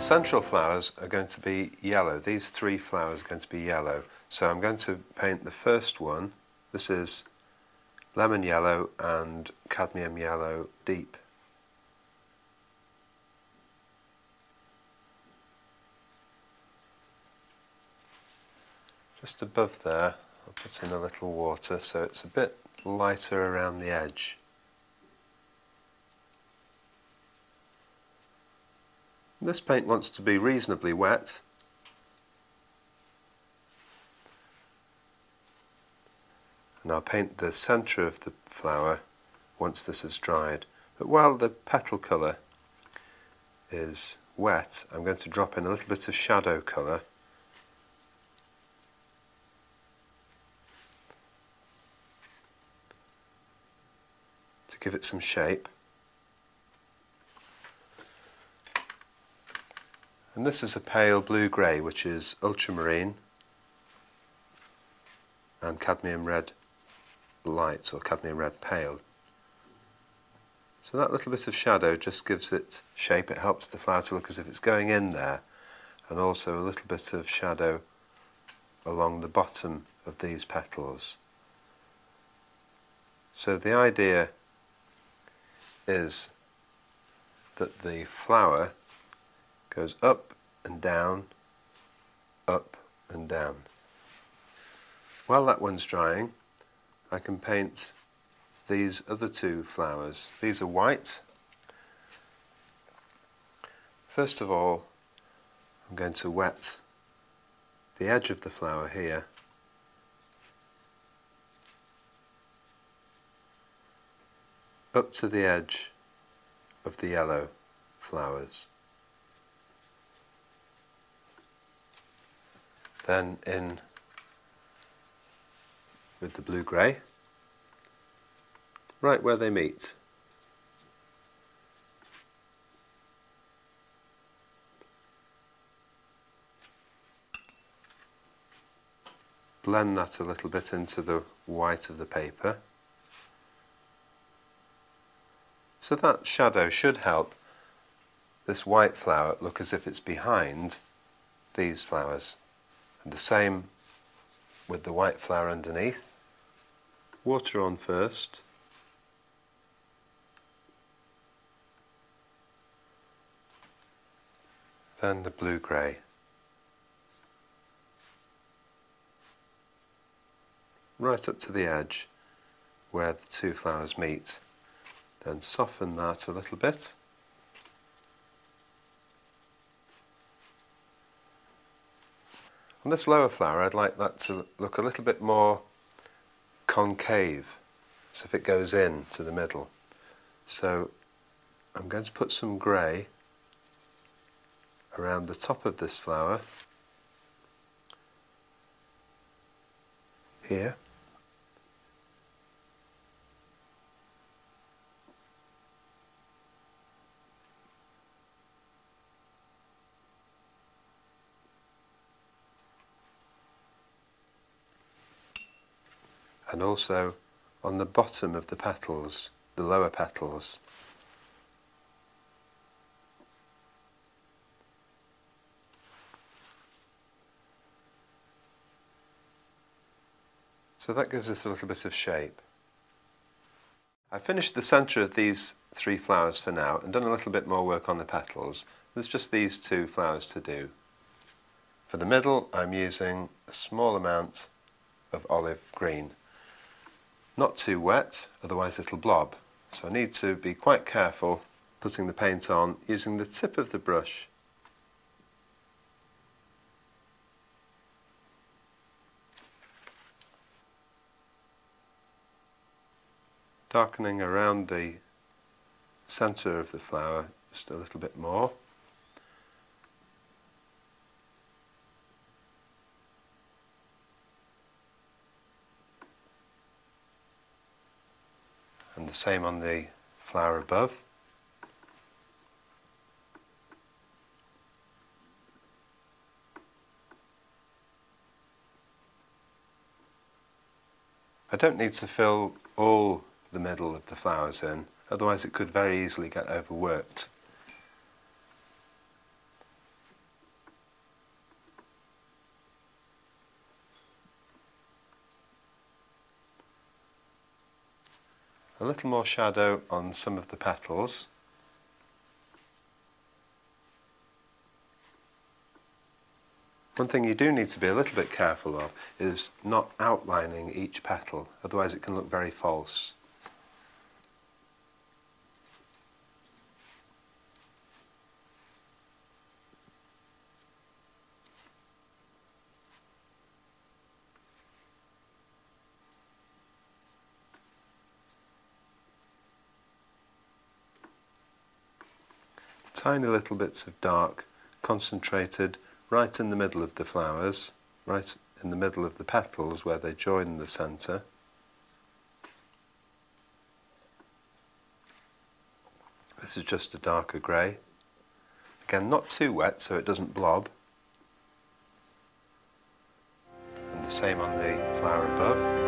central flowers are going to be yellow. These three flowers are going to be yellow. So I'm going to paint the first one. This is lemon yellow and cadmium yellow deep. Just above there, I'll put in a little water so it's a bit lighter around the edge. This paint wants to be reasonably wet. And I'll paint the centre of the flower once this is dried. But while the petal colour is wet, I'm going to drop in a little bit of shadow colour. To give it some shape. And this is a pale blue-grey, which is ultramarine and cadmium red light, or cadmium red pale. So that little bit of shadow just gives it shape. It helps the flower to look as if it's going in there, and also a little bit of shadow along the bottom of these petals. So the idea is that the flower goes up and down, up and down. While that one's drying, I can paint these other two flowers. These are white. First of all, I'm going to wet the edge of the flower here. Up to the edge of the yellow flowers. Then in with the blue-grey, right where they meet. Blend that a little bit into the white of the paper. So that shadow should help this white flower look as if it's behind these flowers. And the same with the white flower underneath. Water on first. Then the blue-grey. Right up to the edge where the two flowers meet. Then soften that a little bit. On this lower flower, I'd like that to look a little bit more concave, as if it goes in to the middle. So I'm going to put some grey around the top of this flower, here. And also on the bottom of the petals, the lower petals. So that gives us a little bit of shape. I've finished the centre of these three flowers for now and done a little bit more work on the petals. There's just these two flowers to do. For the middle, I'm using a small amount of olive green. Not too wet, otherwise it'll blob. So I need to be quite careful putting the paint on using the tip of the brush. Darkening around the centre of the flower just a little bit more. And the same on the flower above. I don't need to fill all the middle of the flowers in, otherwise it could very easily get overworked. A little more shadow on some of the petals. One thing you do need to be a little bit careful of is not outlining each petal, otherwise it can look very false. Tiny little bits of dark concentrated right in the middle of the flowers, right in the middle of the petals where they join the centre. This is just a darker grey. Again, not too wet so it doesn't blob. And the same on the flower above.